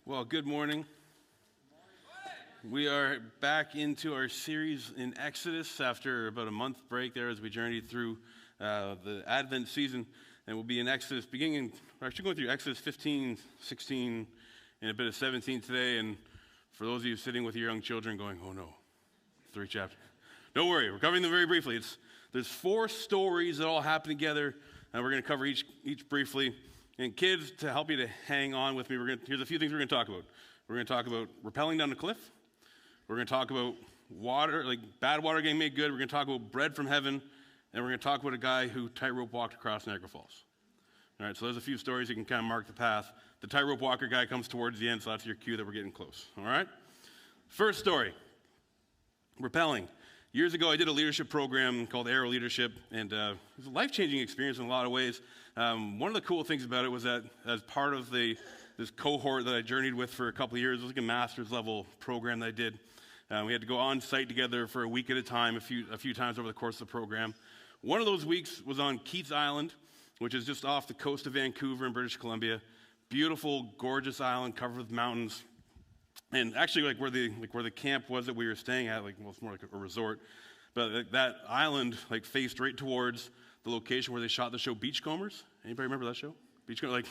Well, good morning. We are back into our series in Exodus after about a month break there as we journeyed through the Advent season. And we'll be in Exodus we're actually going through Exodus 15, 16, and a bit of 17 today. And for those of you sitting with your young children going, oh no, 3 chapters. Don't worry, we're covering them very briefly. There's 4 stories that all happen together, and we're going to cover each briefly. And kids, to help you to hang on with me, here's a few things we're going to talk about. We're going to talk about rappelling down the cliff. We're going to talk about water, like bad water getting made good. We're going to talk about bread from heaven. And we're going to talk about a guy who tightrope walked across Niagara Falls. All right, so there's a few stories you can kind of mark the path. The tightrope walker guy comes towards the end, so that's your cue that we're getting close. All right? First story, rappelling. Years ago, I did a leadership program called Aero Leadership, and it was a life-changing experience in a lot of ways. One of the cool things about it was that as part of this cohort that I journeyed with for a couple of years, it was like a master's level program that I did. We had to go on site together for a week at a time, a few times over the course of the program. One of those weeks was on Keats Island, which is just off the coast of Vancouver in British Columbia. Beautiful, gorgeous island covered with mountains. And actually, where the camp was that we were staying at, it's more like a resort. But that island faced right towards the location where they shot the show Beachcombers. Anybody remember that show? Beachcombers,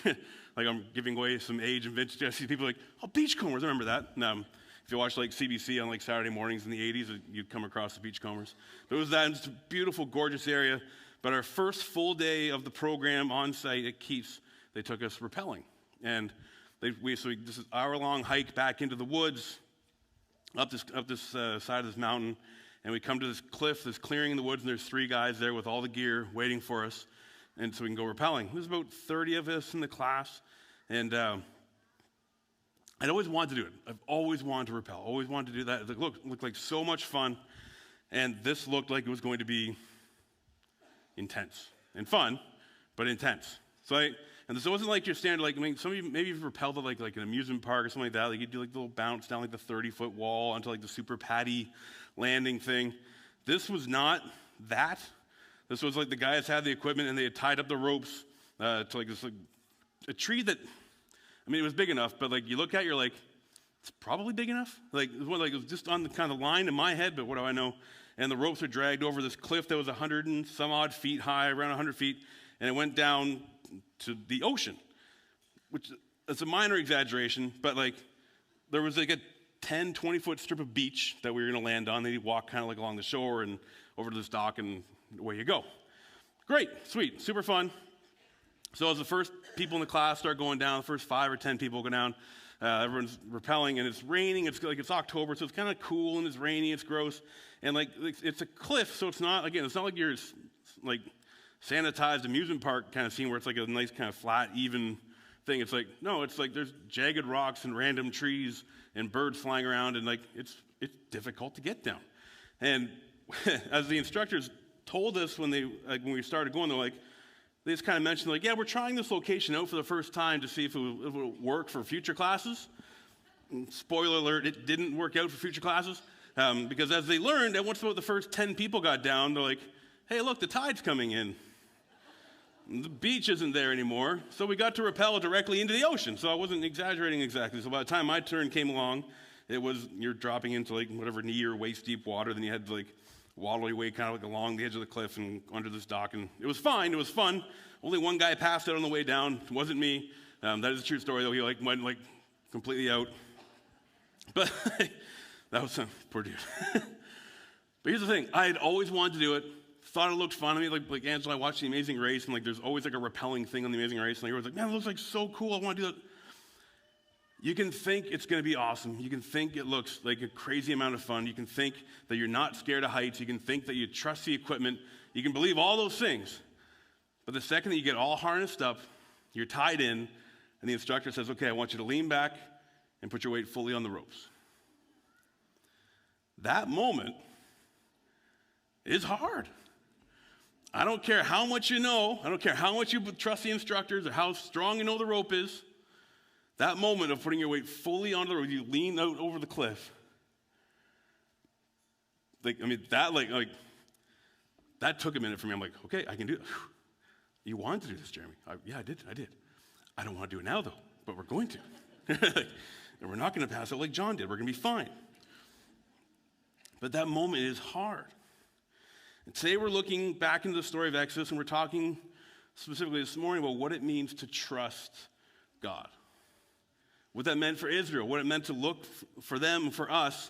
like I'm giving away some age and vintage. I see people oh, Beachcombers, I remember that. And, if you watch CBC on Saturday mornings in the 80s, you'd come across the Beachcombers. But it was that, it's a beautiful, gorgeous area. But our first full day of the program on site at Keats, they took us rappelling. And this is an hour-long hike back into the woods, up this side of this mountain, and we come to this cliff, this clearing in the woods, and there's 3 guys there with all the gear waiting for us, and so we can go rappelling. There's about 30 of us in the class, and I'd always wanted to do it. I've always wanted to rappel, always wanted to do that. It looked like so much fun, and this looked like it was going to be intense and fun, but intense. And this wasn't like your standard, some of you, maybe you've rappelled at an amusement park or something like that. You do the little bounce down the 30-foot wall onto the super patty landing thing. This was not that. This was the guys had the equipment and they had tied up the ropes to a tree that, it was big enough, but you look at it, you're it's probably big enough. It was just on the kind of line in my head, but what do I know? And the ropes were dragged over this cliff that was 100 and some odd feet high, around 100 feet, and it went down to the ocean, which is a minor exaggeration, but there was a 10, 20-foot strip of beach that we were going to land on. Then you walk kind of along the shore and over to this dock, and away you go. Great, sweet, super fun. So as the first people in the class start going down, the first 5 or 10 people go down, everyone's rappelling, and it's raining. It's October, so it's kind of cool, and it's rainy, it's gross, and it's a cliff, so it's not like you're sanitized amusement park kind of scene where it's a nice kind of flat, even thing. It's there's jagged rocks and random trees and birds flying around, and it's difficult to get down. And as the instructors told us when we started going, they just kind of mentioned yeah, we're trying this location out for the first time to see if it would work for future classes. And spoiler alert, it didn't work out for future classes because as they learned, once about the first 10 people got down, they're hey, look, the tide's coming in. The beach isn't there anymore, so we got to rappel directly into the ocean. So I wasn't exaggerating exactly. So by the time my turn came along, you're dropping into whatever knee or waist deep water. Then you had to waddle your way kind of along the edge of the cliff and under this dock, and it was fine. It was fun. Only one guy passed out on the way down. It wasn't me. That is a true story though. He went completely out. But that was poor dude. But here's the thing: I had always wanted to do it. Thought it looked fun. Like Angela, I watched The Amazing Race, and there's always a rappelling thing on The Amazing Race, and everyone's man, it looks so cool. I want to do that. You can think it's going to be awesome. You can think it looks like a crazy amount of fun. You can think that you're not scared of heights. You can think that you trust the equipment. You can believe all those things. But the second that you get all harnessed up, you're tied in, and the instructor says, okay, I want you to lean back and put your weight fully on the ropes. That moment is hard. I don't care how much you know. I don't care how much you trust the instructors or how strong you know the rope is. That moment of putting your weight fully on the rope, you lean out over the cliff. That took a minute for me. I'm okay, I can do it. You wanted to do this, Jeremy? Yeah, I did. I don't want to do it now, though, but we're going to. and we're not going to pass out like John did. We're going to be fine. But that moment is hard. And today we're looking back into the story of Exodus, and we're talking specifically this morning about what it means to trust God. What that meant for Israel, what it meant to look for them, for us,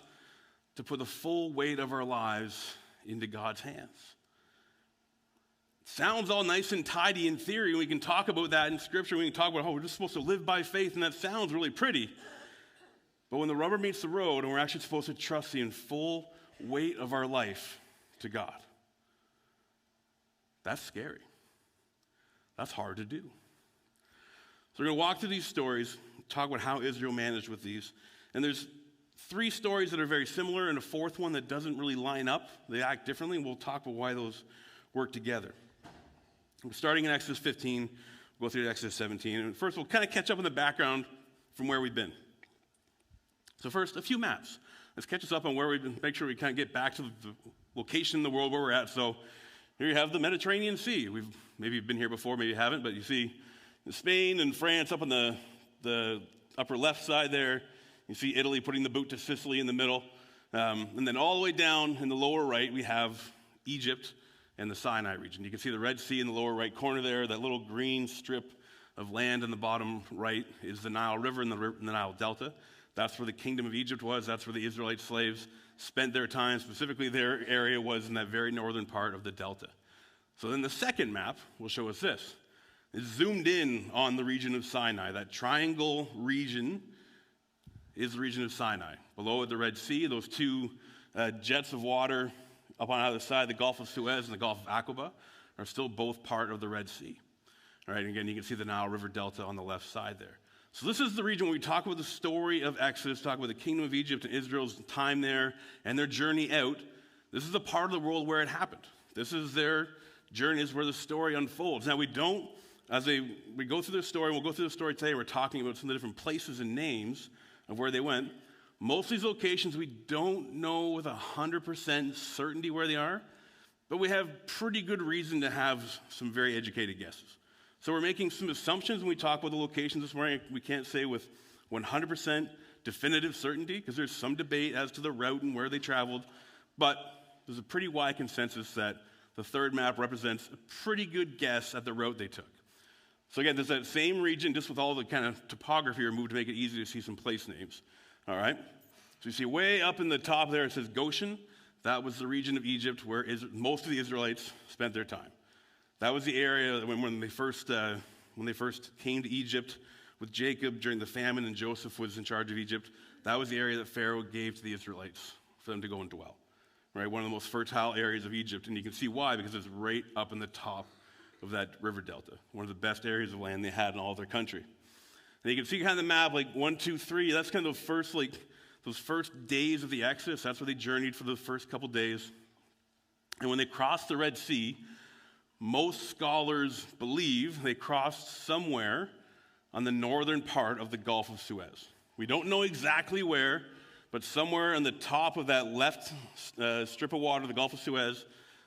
to put the full weight of our lives into God's hands. It sounds all nice and tidy in theory, and we can talk about that in Scripture. We can talk about how we're just supposed to live by faith, and that sounds really pretty. But when the rubber meets the road, and we're actually supposed to trust the full weight of our life to God, that's scary. That's hard to do. So we're going to walk through these stories, talk about how Israel managed with these. And there's 3 stories that are very similar and a 4th one that doesn't really line up. They act differently, and we'll talk about why those work together. We're starting in Exodus 15. We'll go through to Exodus 17. And first, we'll kind of catch up in the background from where we've been. So first, a few maps. Let's catch us up on where we've been, make sure we kind of get back to the location in the world where we're at. So here you have the Mediterranean Sea. Maybe you've been here before, maybe you haven't, but you see Spain and France up on the upper left side there. You see Italy putting the boot to Sicily in the middle. And then all the way down in the lower right, we have Egypt and the Sinai region. You can see the Red Sea in the lower right corner there. That little green strip of land in the bottom right is the Nile River and the Nile Delta. That's where the kingdom of Egypt was. That's where the Israelite slaves spent their time. Specifically, their area was in that very northern part of the Delta. So then the second map will show us this. It's zoomed in on the region of Sinai. That triangle region is the region of Sinai. Below it, the Red Sea, those 2 jets of water up on either side, the Gulf of Suez and the Gulf of Aqaba, are still both part of the Red Sea. All right, and again, you can see the Nile River Delta on the left side there. So this is the region where we talk about the story of Exodus, talk about the kingdom of Egypt and Israel's time there and their journey out. This is the part of the world where it happened. This is their journey, is where the story unfolds. Now we go through this story, and we'll go through the story today, we're talking about some of the different places and names of where they went. Most of these locations we don't know with 100% certainty where they are, but we have pretty good reason to have some very educated guesses. So we're making some assumptions when we talk about the locations this morning. We can't say with 100% definitive certainty because there's some debate as to the route and where they traveled, but there's a pretty wide consensus that the third map represents a pretty good guess at the route they took. So again, there's that same region just with all the kind of topography removed to make it easy to see some place names. All right? So you see way up in the top there it says Goshen. That was the region of Egypt where most of the Israelites spent their time. That was the area when they first came to Egypt with Jacob during the famine and Joseph was in charge of Egypt. That was the area that Pharaoh gave to the Israelites for them to go and dwell. Right? One of the most fertile areas of Egypt. And you can see why, because it's right up in the top of that river delta. One of the best areas of land they had in all of their country. And you can see kind of the map, like 1, 2, 3. That's kind of those first days of the Exodus. That's where they journeyed for the first couple days. And when they crossed the Red Sea, most scholars believe they crossed somewhere on the northern part of the Gulf of Suez. We don't know exactly where, but somewhere on the top of that left strip of water, the Gulf of Suez,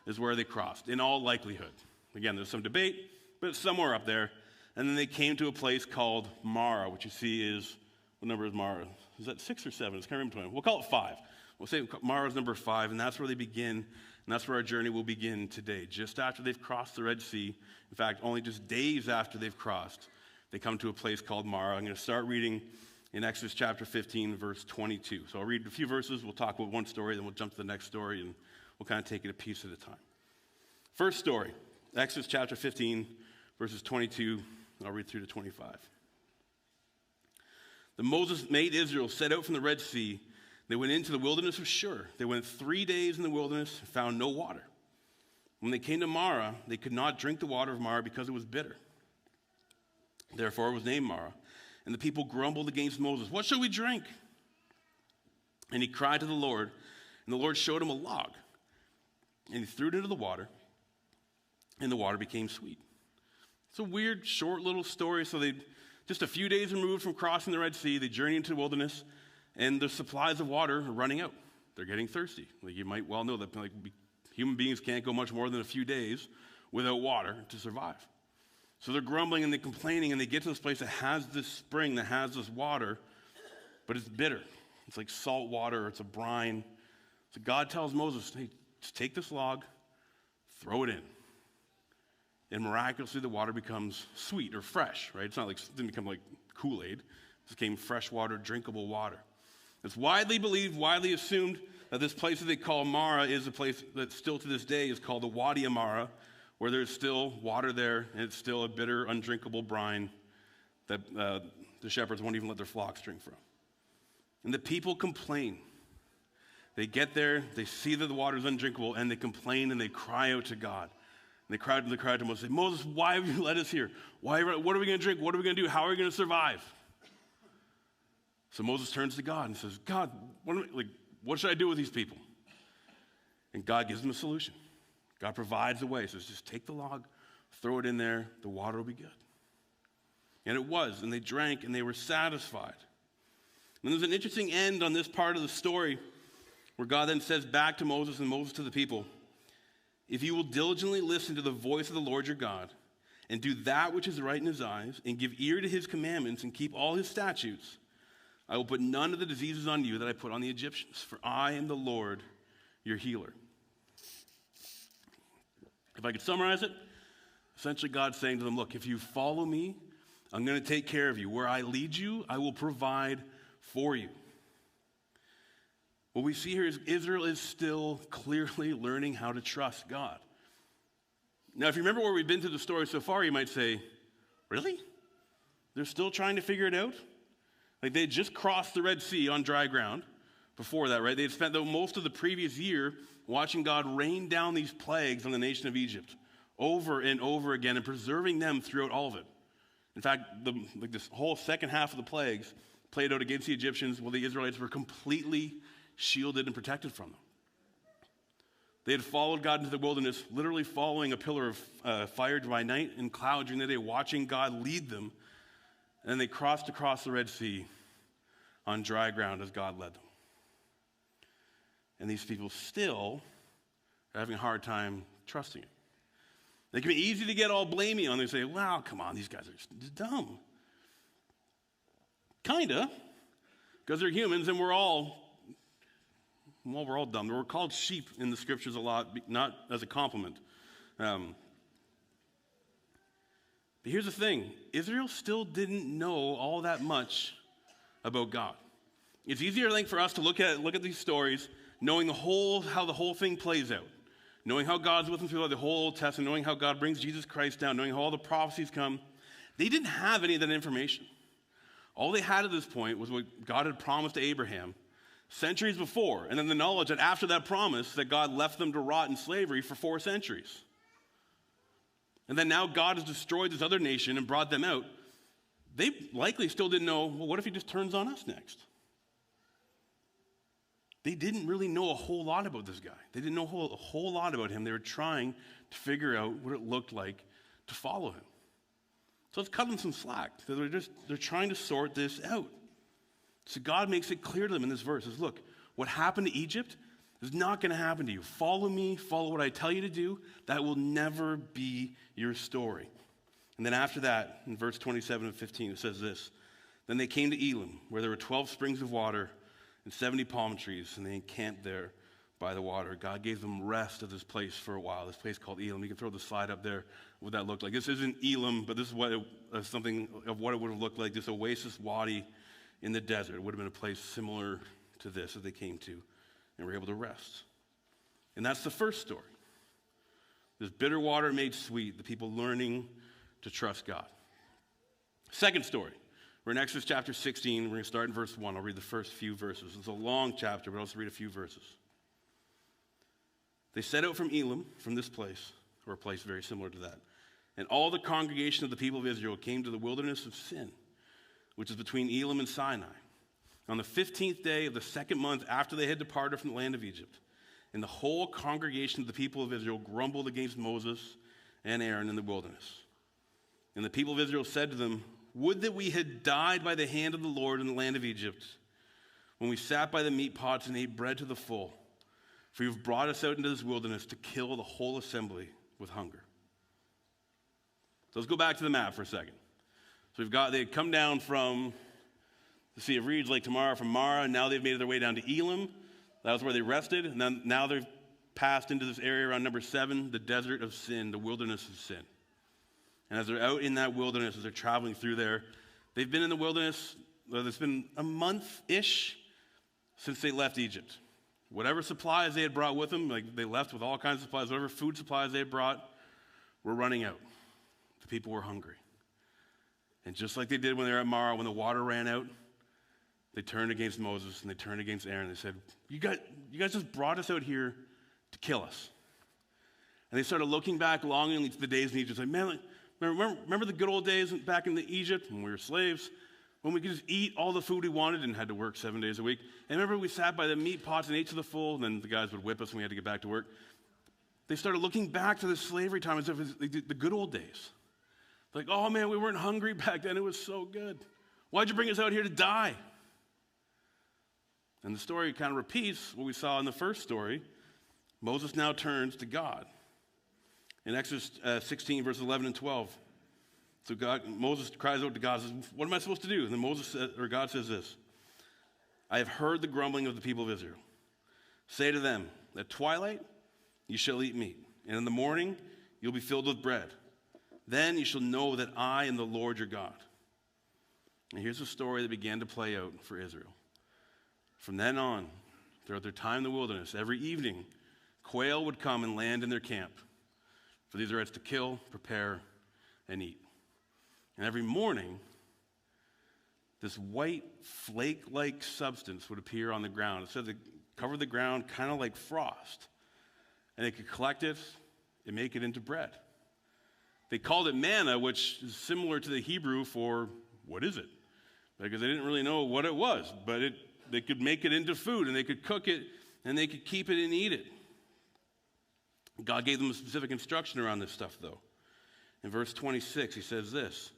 is where they crossed, in all likelihood. Again, there's some debate, but it's somewhere up there. And then they came to a place called Marah, which you see is, what number is Marah? Is that 6 or 7? It's kind of in between. We'll call it 5. We'll say Marah is number 5, and that's where they begin, and that's where our journey will begin today. Just after they've crossed the Red Sea, in fact, only just days after they've crossed, they come to a place called Marah. I'm going to start reading in Exodus chapter 15, verse 22. So I'll read a few verses, we'll talk about one story, then we'll jump to the next story, and we'll kind of take it a piece at a time. First story, Exodus chapter 15, verses 22, I'll read through to 25. Then Moses made Israel set out from the Red Sea. They went into the wilderness of Shur. They went 3 days in the wilderness and found no water. When they came to Marah, they could not drink the water of Marah because it was bitter. Therefore it was named Marah. And the people grumbled against Moses, "What shall we drink?" And he cried to the Lord, and the Lord showed him a log. And he threw it into the water, and the water became sweet. It's a weird, short little story. So they, just a few days removed from crossing the Red Sea, they journey into the wilderness, and the supplies of water are running out. They're getting thirsty. Like you might well know that human beings can't go much more than a few days without water to survive. So they're grumbling and they're complaining, and they get to this place that has this spring, that has this water, but it's bitter. It's like salt water, it's a brine. So God tells Moses, hey, just take this log, throw it in. And miraculously, the water becomes sweet or fresh, right? It's not like, it didn't become like Kool-Aid. It became fresh water, drinkable water. It's widely believed, widely assumed that this place that they call Mara is a place that still to this day is called the Wadi of Mara, where there's still water there, and it's still a bitter, undrinkable brine that the shepherds won't even let their flocks drink from. And the people complain. They get there, they see that the water is undrinkable, and they complain and they cry out to God. And they cried to Moses, say, Moses, why have you led us here? What are we going to drink? What are we going to do? How are we going to survive? So Moses turns to God and says, God, what should I do with these people? And God gives them a solution. God provides a way. He says, just take the log, throw it in there, the water will be good. And it was, and they drank, and they were satisfied. And there's an interesting end on this part of the story where God then says back to Moses and Moses to the people, if you will diligently listen to the voice of the Lord your God and do that which is right in his eyes and give ear to his commandments and keep all his statutes, I will put none of the diseases on you that I put on the Egyptians, for I am the Lord your healer. If I could summarize it, essentially God's saying to them, look, if you follow me, I'm going to take care of you. Where I lead you, I will provide for you. What we see here is Israel is still clearly learning how to trust God. Now, if you remember where we've been through the story so far, you might say, really? They're still trying to figure it out? Like they had just crossed the Red Sea on dry ground before that, right? They had spent most of the previous year watching God rain down these plagues on the nation of Egypt over and over again and preserving them throughout all of it. In fact, this whole second half of the plagues played out against the Egyptians while the Israelites were completely shielded and protected from them. They had followed God into the wilderness, literally following a pillar of fire by night and cloud during the day, watching God lead them. And then they crossed across the Red Sea on dry ground as God led them. And these people still are having a hard time trusting Him. It can be easy to get all blamey on them and say, wow, come on, these guys are just dumb. Kinda, because they're humans and we're all dumb. We're called sheep in the scriptures a lot, not as a compliment. But here's the thing. Israel still didn't know all that much about God. It's easier, I think, for us to look at these stories, knowing how the whole thing plays out. Knowing how God's with them through the whole Old Testament, knowing how God brings Jesus Christ down, knowing how all the prophecies come. They didn't have any of that information. All they had at this point was what God had promised to Abraham centuries before, and then the knowledge that after that promise that God left them to rot in slavery for 4 centuries. And then now God has destroyed this other nation and brought them out. They likely still didn't know, well, what if he just turns on us next? They didn't really know a whole lot about this guy. They didn't know a whole lot about him. They were trying to figure out what it looked like to follow him. So let's cut them some slack. They're trying to sort this out. So God makes it clear to them in this verse. He says, look, what happened to Egypt is not going to happen to you. Follow me, follow what I tell you to do. That will never be your story. And then after that, in verse 27 and 15, it says this. Then they came to Elim, where there were 12 springs of water and 70 palm trees, and they encamped there by the water. God gave them rest at this place for a while, this place called Elim. You can throw the slide up there, what that looked like. This isn't Elim, but this is what something of what it would have looked like, this oasis wadi in the desert. It would have been a place similar to this that they came to and were able to rest. And that's the first story. This bitter water made sweet, the people learning to trust God. Second story. We're in Exodus chapter 16. We're going to start in verse 1. I'll read the first few verses. It's a long chapter, but I'll also read a few verses. They set out from Elim, from this place, or a place very similar to that. And all the congregation of the people of Israel came to the wilderness of Sin, which is between Elim and Sinai, on the 15th day of the second month after they had departed from the land of Egypt. And the whole congregation of the people of Israel grumbled against Moses and Aaron in the wilderness. And the people of Israel said to them, would that we had died by the hand of the Lord in the land of Egypt, when we sat by the meat pots and ate bread to the full. For you have brought us out into this wilderness to kill the whole assembly with hunger. So let's go back to the map for a second. So they had come down from the Sea of Reeds, Lake Tamar, from Mara, and now they've made their way down to Elim. That was where they rested, and then now they've passed into this area around number 7, the desert of sin, the wilderness of sin. And as they're out in that wilderness, as they're traveling through there, they've been in the wilderness, it's been a month-ish since they left Egypt. Whatever supplies they had brought with them, like they left with all kinds of supplies, whatever food supplies they had brought, were running out. The people were hungry. And just like they did when they were at Marah, when the water ran out, they turned against Moses and they turned against Aaron. They said, you guys just brought us out here to kill us. And they started looking back longingly to the days in Egypt. Like, man, remember the good old days back in Egypt when we were slaves? When we could just eat all the food we wanted and had to work 7 days a week. And remember we sat by the meat pots and ate to the full, and then the guys would whip us and we had to get back to work. They started looking back to the slavery time as if it was the good old days. Like, oh man, we weren't hungry back then. It was so good. Why'd you bring us out here to die? And the story kind of repeats what we saw in the first story. Moses now turns to God. In Exodus 16, verses 11 and 12. So Moses cries out to God, says, what am I supposed to do? And then God says this, I have heard the grumbling of the people of Israel. Say to them, at twilight you shall eat meat, and in the morning you'll be filled with bread. Then you shall know that I am the Lord your God. And here's the story that began to play out for Israel. From then on, throughout their time in the wilderness, every evening, quail would come and land in their camp for the Israelites to kill, prepare, and eat. And every morning, this white flake-like substance would appear on the ground. It said it covered the ground kind of like frost. And they could collect it and make it into bread. They called it manna, which is similar to the Hebrew for, what is it? Because they didn't really know what it was. But they could make it into food, and they could cook it, and they could keep it and eat it. God gave them a specific instruction around this stuff, though. In verse 26, he says this,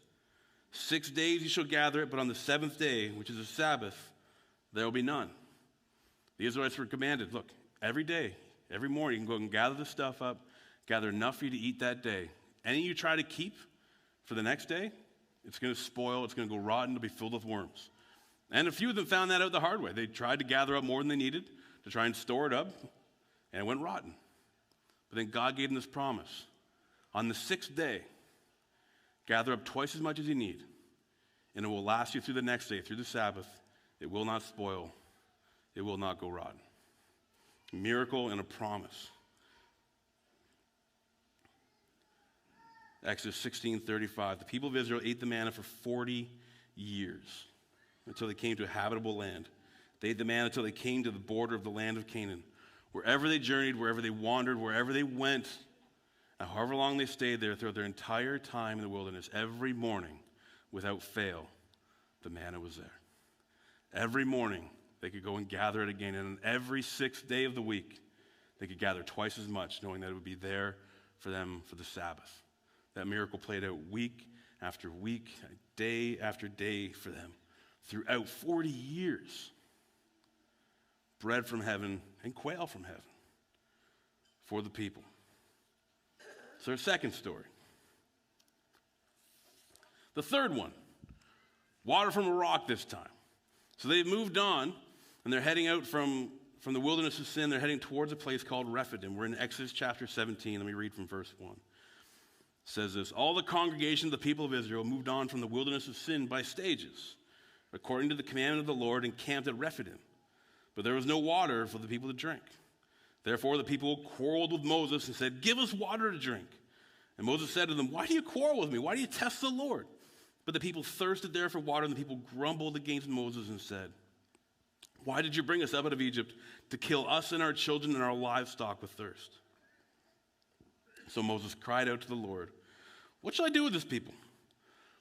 6 days you shall gather it, but on the 7th day, which is a Sabbath, there will be none. The Israelites were commanded, look, every day, every morning, you can go and gather the stuff up, gather enough for you to eat that day. Any you try to keep for the next day, it's going to spoil, it's going to go rotten, it'll be filled with worms. And a few of them found that out the hard way. They tried to gather up more than they needed to try and store it up, and it went rotten. But then God gave them this promise. On the 6th day, gather up twice as much as you need, and it will last you through the next day, through the Sabbath. It will not spoil. It will not go rotten. A miracle and a promise. Exodus 16:35. The people of Israel ate the manna for 40 years until they came to a habitable land. They ate the manna until they came to the border of the land of Canaan. Wherever they journeyed, wherever they wandered, wherever they went, and however long they stayed there throughout their entire time in the wilderness, every morning, without fail, the manna was there. Every morning, they could go and gather it again. And on every 6th day of the week, they could gather twice as much, knowing that it would be there for them for the Sabbath. That miracle played out week after week, day after day for them. Throughout 40 years, bread from heaven and quail from heaven for the people. So our second story. The third one, water from a rock this time. So they've moved on, and they're heading out from the wilderness of sin. They're heading towards a place called Rephidim. We're in Exodus chapter 17. Let me read from verse 1. It says this, all the congregation of the people of Israel moved on from the wilderness of sin by stages, according to the commandment of the Lord, and camped at Rephidim. But there was no water for the people to drink. Therefore the people quarreled with Moses and said, give us water to drink. And Moses said to them, why do you quarrel with me? Why do you test the Lord? But the people thirsted there for water, and the people grumbled against Moses and said, why did you bring us up out of Egypt to kill us and our children and our livestock with thirst? So Moses cried out to the Lord, what shall I do with this people?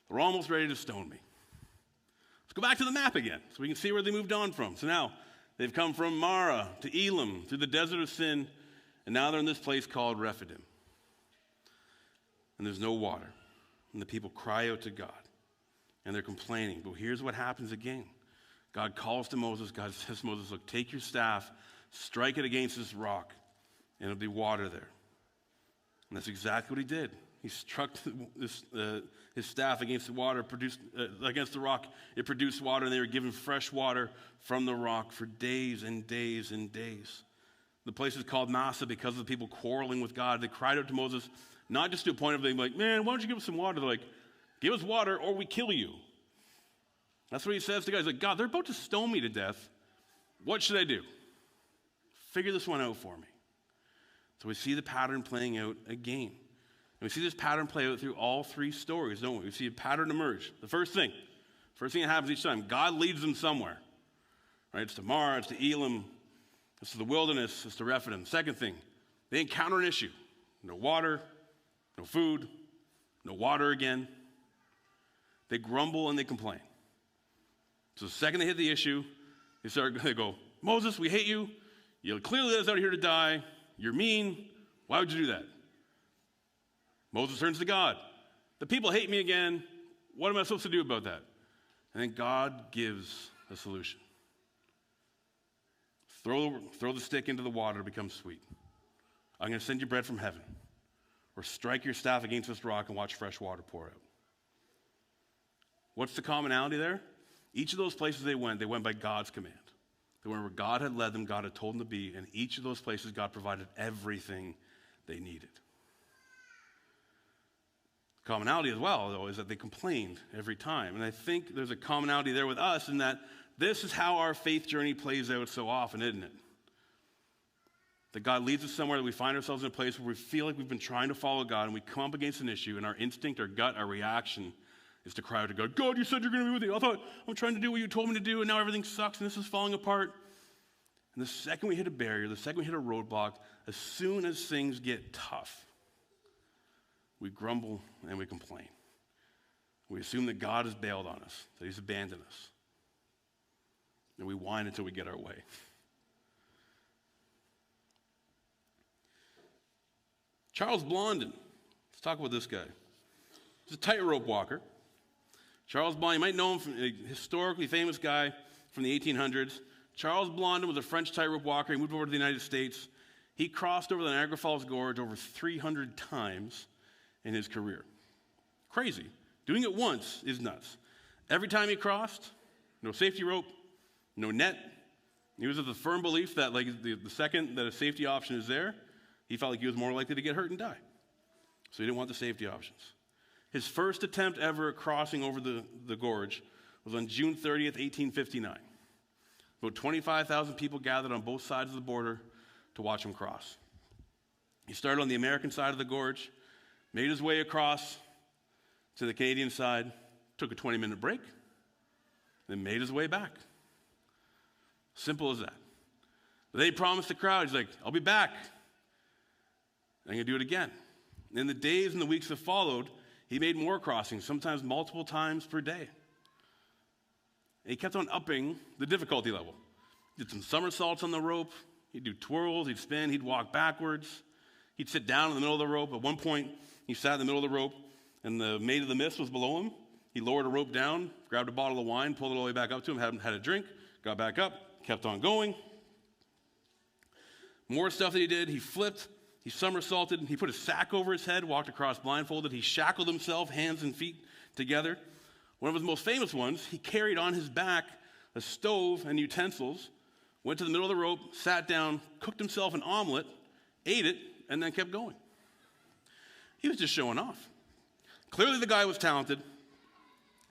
They're almost ready to stone me. Let's go back to the map again so we can see where they moved on from. So now they've come from Marah to Elim through the desert of sin, and now they're in this place called Rephidim. And there's no water. And the people cry out to God, and they're complaining. But here's what happens again. God calls to Moses. God says to Moses, look, take your staff, strike it against this rock, and it'll be water there. And that's exactly what he did. He struck his staff against the water, against the rock. It produced water, and they were given fresh water from the rock for days and days and days. The place is called Massah because of the people quarreling with God. They cried out to Moses, not just to a point of being like, man, why don't you give us some water? They're like, give us water or we kill you. That's what he says to God. He's like, God, they're about to stone me to death. What should I do? Figure this one out for me. So we see the pattern playing out again. And we see this pattern play out through all three stories, don't we? We see a pattern emerge. The first thing that happens each time, God leads them somewhere. Right? It's to Marah, it's to Elim, it's to the wilderness, it's to Rephidim. Second thing, they encounter an issue. No water, no food, no water again. They grumble and they complain. So the second they hit the issue, they go, Moses, we hate you. You clearly let us out here to die. You're mean. Why would you do that? Moses turns to God. The people hate me again. What am I supposed to do about that? And then God gives a solution. Throw the stick into the water, it becomes sweet. I'm going to send you bread from heaven. Or strike your staff against this rock and watch fresh water pour out. What's the commonality there? Each of those places they went by God's command. They went where God had led them, God had told them to be, and each of those places God provided everything they needed. Commonality as well, though, is that they complained every time. And I think there's a commonality there with us in that this is how our faith journey plays out so often, isn't it? That God leads us somewhere, that we find ourselves in a place where we feel like we've been trying to follow God, and we come up against an issue, and our instinct, our gut, our reaction is to cry out to God, God, you said you're going to be with me. I thought I'm trying to do what you told me to do, and now everything sucks, and this is falling apart. And the second we hit a barrier, the second we hit a roadblock, as soon as things get tough, we grumble and we complain. We assume that God has bailed on us, that he's abandoned us. And we whine until we get our way. Charles Blondin. Let's talk about this guy. He's a tightrope walker. Charles Blondin, you might know him from a historically famous guy from the 1800s. Charles Blondin was a French tightrope walker. He moved over to the United States. He crossed over the Niagara Falls Gorge over 300 times in his career. Crazy. Doing it once is nuts. Every time he crossed, no safety rope, no net. He was of the firm belief that the second that a safety option is there, he felt like he was more likely to get hurt and die. So he didn't want the safety options. His first attempt ever at crossing over the gorge was on June 30th, 1859. About 25,000 people gathered on both sides of the border to watch him cross. He started on the American side of the gorge, made his way across to the Canadian side, took a 20-minute break, then made his way back. Simple as that. But then he promised the crowd, he's like, I'll be back. I'm going to do it again. And in the days and the weeks that followed, he made more crossings, sometimes multiple times per day. And he kept on upping the difficulty level. He did some somersaults on the rope. He'd do twirls. He'd spin. He'd walk backwards. He'd sit down in the middle of the rope. At one point, he sat in the middle of the rope, and the Maid of the Mist was below him. He lowered a rope down, grabbed a bottle of wine, pulled it all the way back up to him, had a drink, got back up, kept on going. More stuff that he did. He flipped. He somersaulted. He put a sack over his head, walked across blindfolded. He shackled himself, hands and feet together. One of his most famous ones, he carried on his back a stove and utensils, went to the middle of the rope, sat down, cooked himself an omelet, ate it, and then kept going. He was just showing off. Clearly the guy was talented.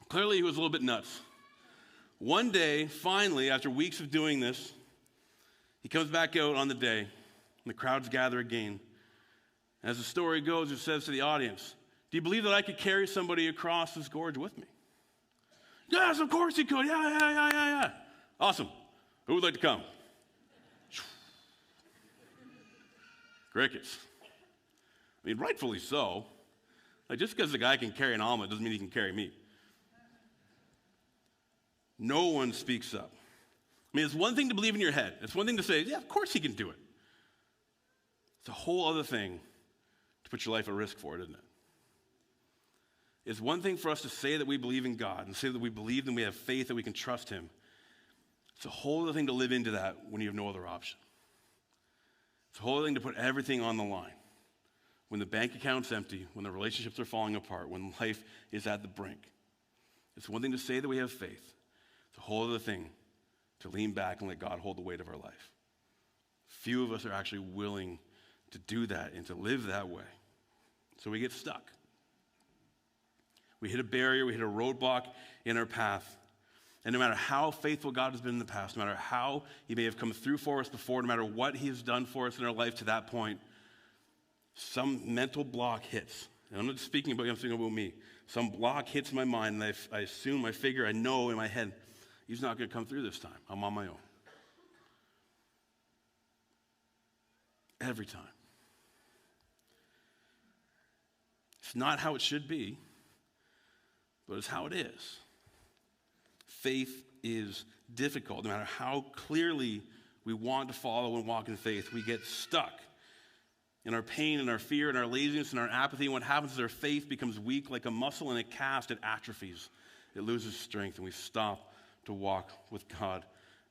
Clearly he was a little bit nuts. One day, finally, after weeks of doing this, he comes back out on the day, and the crowds gather again. As the story goes, it says to the audience, do you believe that I could carry somebody across this gorge with me? Yes, of course you could. Yeah. Awesome. Who would like to come? Crickets. I mean, rightfully so. Just because the guy can carry an omelet doesn't mean he can carry me. No one speaks up. I mean, it's one thing to believe in your head. It's one thing to say, yeah, of course he can do it. It's a whole other thing to put your life at risk for it, isn't it? It's one thing for us to say that we believe in God and say that we believe and we have faith that we can trust him. It's a whole other thing to live into that when you have no other option. It's a whole other thing to put everything on the line. when the bank account's empty, when the relationships are falling apart, when life is at the brink. It's one thing to say that we have faith. It's a whole other thing to lean back and let God hold the weight of our life. Few of us are actually willing to do that and to live that way. So we get stuck. We hit a barrier, we hit a roadblock in our path. And no matter how faithful God has been in the past, no matter how he may have come through for us before, no matter what he has done for us in our life to that point, some mental block hits. And I'm not speaking about you, I'm speaking about me. Some block hits my mind, and I assume, I figure, I know in my head, he's not going to come through this time. I'm on my own. Every time. It's not how it should be, but it's how it is. Faith is difficult. No matter how clearly we want to follow and walk in faith, we get stuck in our pain and our fear and our laziness and our apathy. And what happens is our faith becomes weak like a muscle in a cast. It atrophies. It loses strength, and we stop to walk with God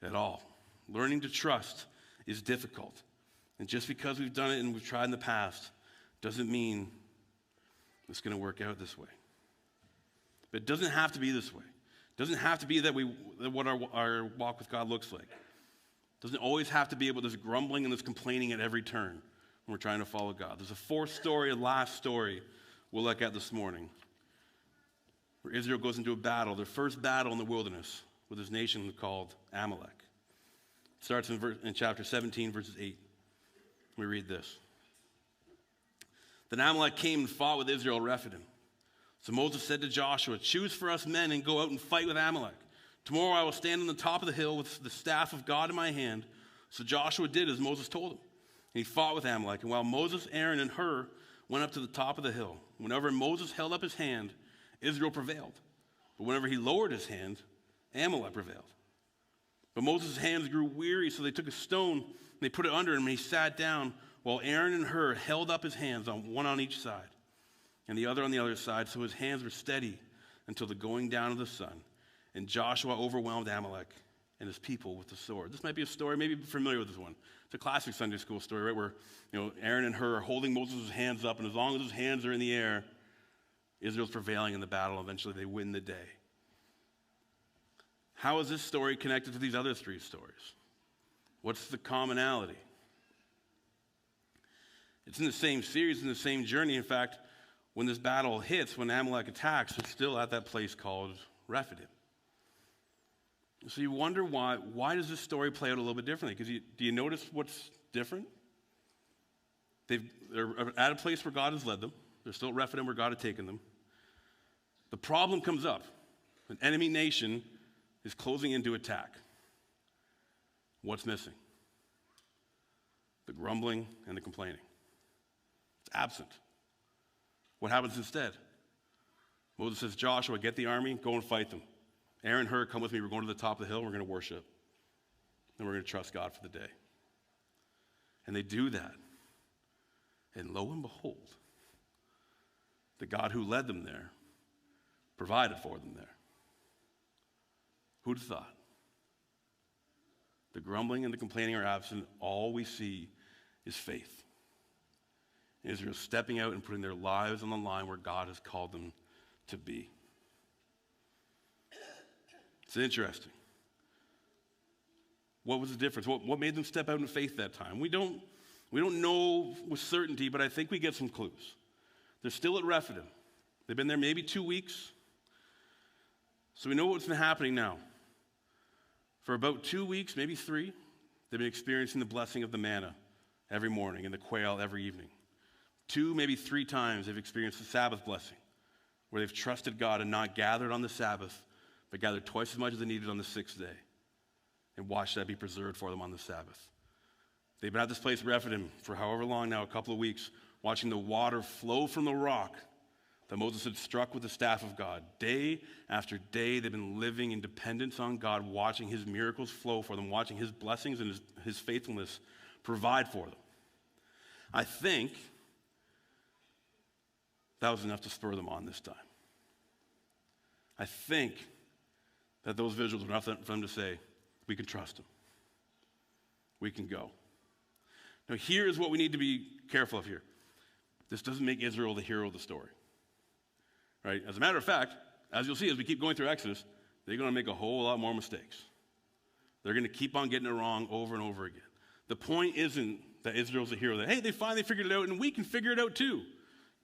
at all. Learning to trust is difficult. And just because we've done it and we've tried in the past doesn't mean it's going to work out this way. But it doesn't have to be this way. It doesn't have to be that what our walk with God looks like. It doesn't always have to be about this grumbling and this complaining at every turn when we're trying to follow God. There's a fourth story, a last story we'll look at this morning, where Israel goes into a battle, their first battle in the wilderness with this nation called Amalek. It starts in chapter 17, verses 8. We read this. Then Amalek came and fought with Israel at Rephidim. So Moses said to Joshua, choose for us men and go out and fight with Amalek. Tomorrow I will stand on the top of the hill with the staff of God in my hand. So Joshua did as Moses told him. And he fought with Amalek. And while Moses, Aaron, and Hur went up to the top of the hill, whenever Moses held up his hand, Israel prevailed. But whenever he lowered his hand, Amalek prevailed. But Moses' hands grew weary, so they took a stone and they put it under him, and he sat down while Aaron and Hur held up his hands, one on each side, and the other on the other side, so his hands were steady until the going down of the sun. And Joshua overwhelmed Amalek and his people with the sword. This might be a story, maybe you're familiar with this one. It's a classic Sunday school story, right, where Aaron and Hur are holding Moses' hands up, and as long as his hands are in the air, Israel's prevailing in the battle. Eventually they win the day. How is this story connected to these other three stories? What's the commonality? It's in the same series, in the same journey. In fact, when this battle hits, when Amalek attacks, it's still at that place called Rephidim. So you wonder why does this story play out a little bit differently? Because do you notice what's different? They're at a place where God has led them. They're still at Rephidim where God had taken them. The problem comes up. An enemy nation is closing in to attack. What's missing? The grumbling and the complaining. It's absent. What happens instead? Moses says, Joshua, get the army, go and fight them. Aaron, Hur, come with me. We're going to the top of the hill. We're going to worship. And we're going to trust God for the day. And they do that. And lo and behold, the God who led them there provided for them there. Who'd have thought? The grumbling and the complaining are absent. All we see is faith. Israel stepping out and putting their lives on the line where God has called them to be. It's interesting. What was the difference? What made them step out in faith that time? We don't know with certainty, but I think we get some clues. They're still at Rephidim. They've been there maybe 2 weeks. So we know what's been happening now. For about 2 weeks, maybe 3, they've been experiencing the blessing of the manna every morning and the quail every evening. 2, maybe 3 times they've experienced the Sabbath blessing, where they've trusted God and not gathered on the Sabbath, but gathered twice as much as they needed on the 6th day and watched that be preserved for them on the Sabbath. They've been at this place, Rephidim, for however long now, a couple of weeks, watching the water flow from the rock that Moses had struck with the staff of God. Day after day, they've been living in dependence on God, watching his miracles flow for them, watching his blessings and his faithfulness provide for them. I think that was enough to spur them on this time. I think that those visuals were enough for them to say, we can trust him. We can go. Now, here's what we need to be careful of here. this doesn't make Israel the hero of the story. Right? As a matter of fact, as you'll see as we keep going through Exodus, they're going to make a whole lot more mistakes. They're going to keep on getting it wrong over and over again. The point isn't that Israel's a hero, that, hey, they finally figured it out, and we can figure it out too.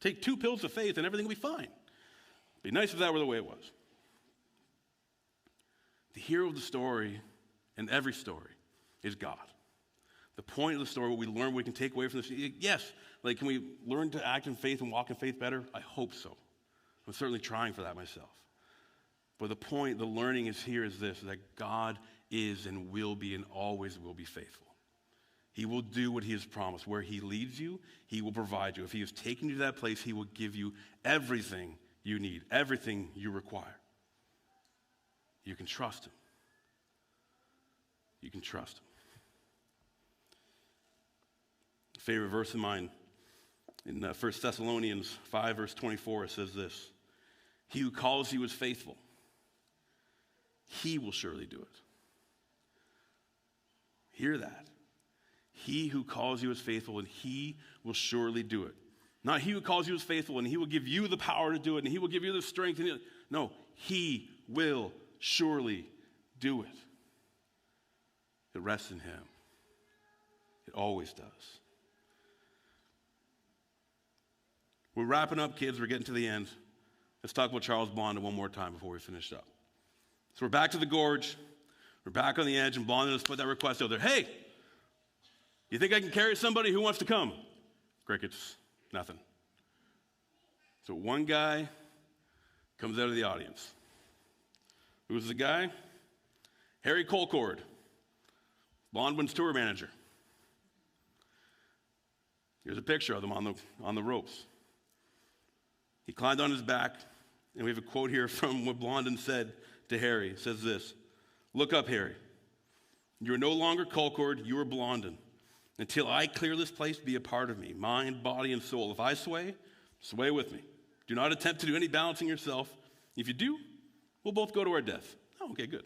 Take 2 pills of faith, and everything will be fine. It'd be nice if that were the way it was. The hero of the story, in every story, is God. The point of the story, what we learn, what we can take away from this, yes, like, can we learn to act in faith and walk in faith better? I hope so. I'm certainly trying for that myself. But the point, the learning is here is this, that God is and will be and always will be faithful. He will do what he has promised. Where he leads you, he will provide you. If he has taken you to that place, he will give you everything you need, everything you require. You can trust him. You can trust him. A favorite verse of mine in 1 Thessalonians 5, verse 24, it says this: he who calls you is faithful. He will surely do it. Hear that. He who calls you is faithful, and he will surely do it. Not he who calls you is faithful, and he will give you the power to do it, and he will give you the strength. No, he will surely do it. It rests in him. It always does. We're wrapping up, kids. We're getting to the end. Let's talk about Charles Blondin one more time before we finish up. So we're back to the gorge. We're back on the edge, and Blondin has put that request out there. Hey, you think I can carry somebody? Who wants to come? Crickets. Nothing. So one guy comes out of the audience. Who's the guy? Harry Colcord, Blondin's tour manager. Here's a picture of them on the ropes. He climbed on his back, and we have a quote here from what Blondin said to Harry. It says this: "Look up, Harry. You are no longer Colcord, you are Blondin. Until I clear this place, be a part of me, mind, body, and soul. If I sway, sway with me. Do not attempt to do any balancing yourself. If you do, we'll both go to our death." Oh, okay, good.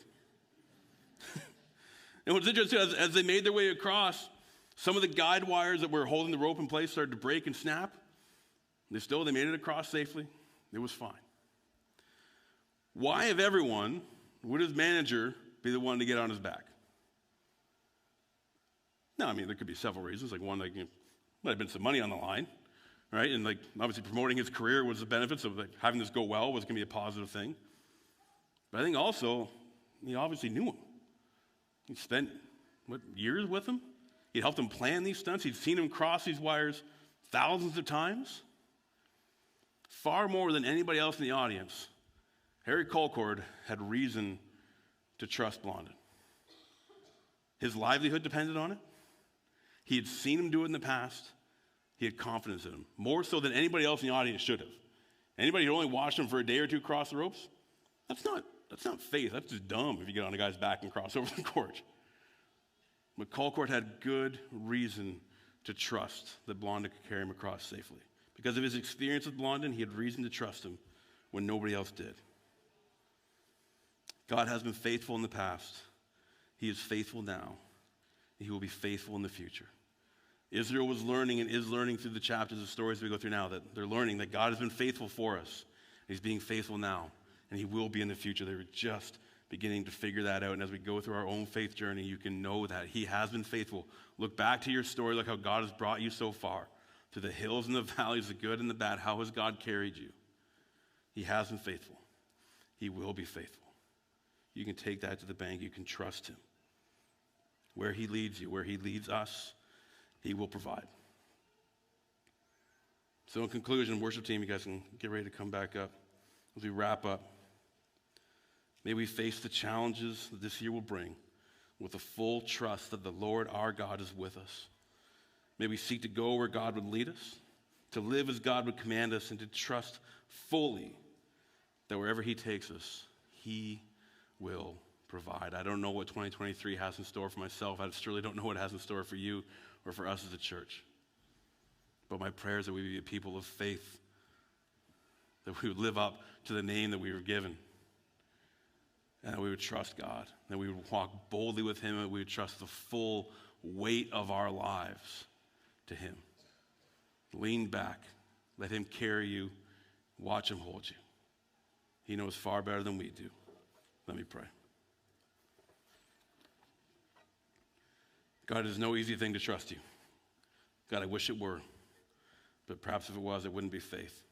And what's interesting, as they made their way across, some of the guide wires that were holding the rope in place started to break and snap. They made it across safely. It was fine. Why, of everyone, would his manager be the one to get on his back? No, I mean, there could be several reasons. Like one, might have been some money on the line, right? And obviously promoting his career was the benefits of having this go well was going to be a positive thing. But I think also, he obviously knew him. He spent, years with him? He'd helped him plan these stunts. He'd seen him cross these wires thousands of times. Far more than anybody else in the audience, Harry Colcord had reason to trust Blondin. His livelihood depended on it. He had seen him do it in the past. He had confidence in him, more so than anybody else in the audience should have. Anybody who only watched him for a day or two cross the ropes, that's not faith. That's just dumb if you get on a guy's back and cross over the gorge. But Colcord had good reason to trust that Blondin could carry him across safely. Because of his experience with Blondin, he had reason to trust him when nobody else did. God has been faithful in the past. He is faithful now. He will be faithful in the future. Israel was learning and is learning through the chapters of stories we go through now that they're learning that God has been faithful for us. He's being faithful now, and he will be in the future. They were just beginning to figure that out. And as we go through our own faith journey, you can know that he has been faithful. Look back to your story, look how God has brought you so far. Through the hills and the valleys, the good and the bad, how has God carried you? He has been faithful. He will be faithful. You can take that to the bank. You can trust him. Where he leads you, where he leads us, he will provide. So in conclusion, worship team, you guys can get ready to come back up as we wrap up. May we face the challenges that this year will bring with a full trust that the Lord our God is with us. May we seek to go where God would lead us, to live as God would command us, and to trust fully that wherever he takes us, he will provide. I don't know what 2023 has in store for myself. I surely don't know what it has in store for you or for us as a church. But my prayer is that we be a people of faith, that we would live up to the name that we were given, and that we would trust God, that we would walk boldly with him, and that we would trust the full weight of our lives to him. Lean back Let him carry you. Watch him hold you. He knows far better than we do. Let me pray. God, it is no easy thing to trust you. God, I wish it were. But perhaps if it was, it wouldn't be faith.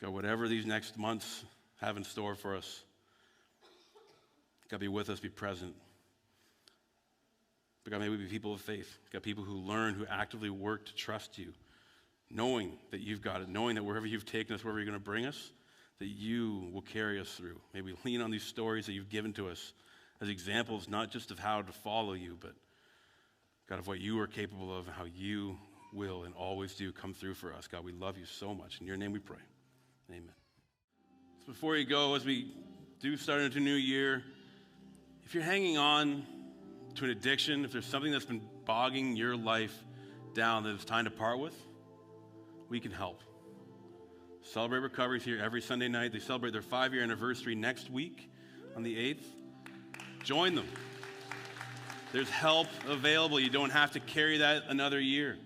God, whatever these next months have in store for us, God, be with us, be present. But God, may we be people of faith. God, people who learn, who actively work to trust you, knowing that you've got it, knowing that wherever you've taken us, wherever you're going to bring us, that you will carry us through. May we lean on these stories that you've given to us as examples, not just of how to follow you, but God, of what you are capable of and how you will and always do come through for us. God, we love you so much. In your name we pray. Amen. So before you go, as we do start into a new year, if you're hanging on to an addiction, if there's something that's been bogging your life down that it's time to part with, we can help. Celebrate Recovery is here every Sunday night. They celebrate their 5-year anniversary next week on the 8th. Join them. There's help available. You don't have to carry that another year.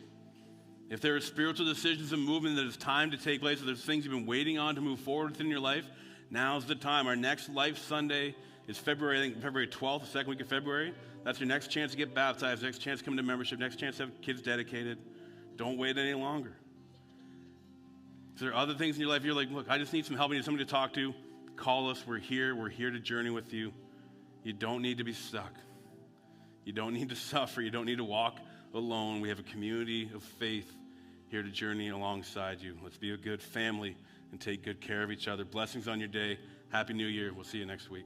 If there are spiritual decisions and movement that it's time to take place, if there's things you've been waiting on to move forward within your life, now's the time. Our next Life Sunday is February 12th, the second week of February. That's your next chance to get baptized, next chance to come to membership, next chance to have kids dedicated. Don't wait any longer. If there are other things in your life, you're like, look, I just need some help. I need somebody to talk to. Call us. We're here. We're here to journey with you. You don't need to be stuck. You don't need to suffer. You don't need to walk alone. We have a community of faith here to journey alongside you. Let's be a good family and take good care of each other. Blessings on your day. Happy New Year. We'll see you next week.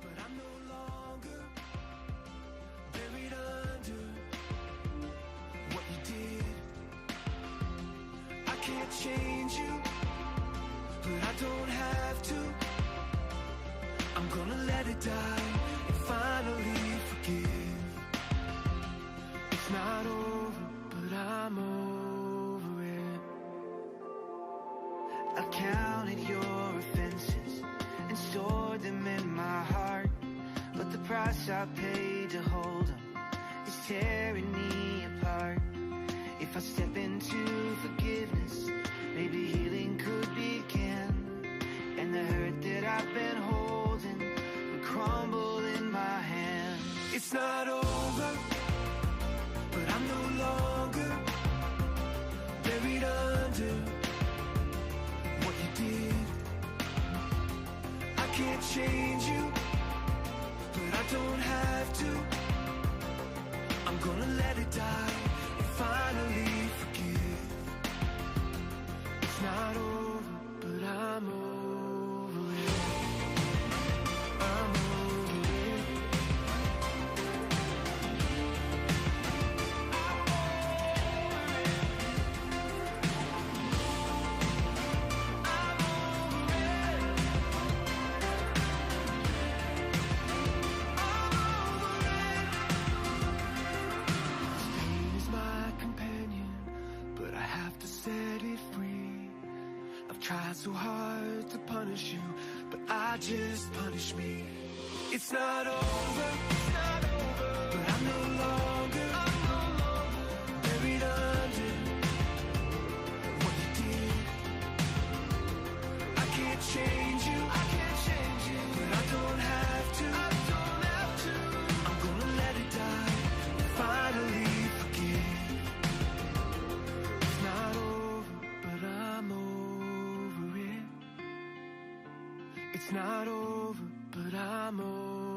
But I'm no longer buried under what you did. I can't change you, but I don't have to. I'm gonna let it die and finally forgive. It's not over, but I'm over it. I counted your offenses and stored them in my heart, but the price I paid to hold them is tearing me apart. If I step into forgiveness, maybe healing could begin, and the hurt that I've been holding will crumble in my hand. It's not over, but I'm no longer buried under what you did. I can't change you, but I don't have to. I'm gonna let it die and finally forgive. It's not over, but I'm over it. I'm over it. Pain is my companion, but I have to set it free. I've tried so hard to punish you, but I just punish me. It's not over, but I'm no longer buried under what you did. I can't change you, but I don't have to. I'm gonna let it die and finally forgive. It's not over, but I'm over it. It's not over, but I'm over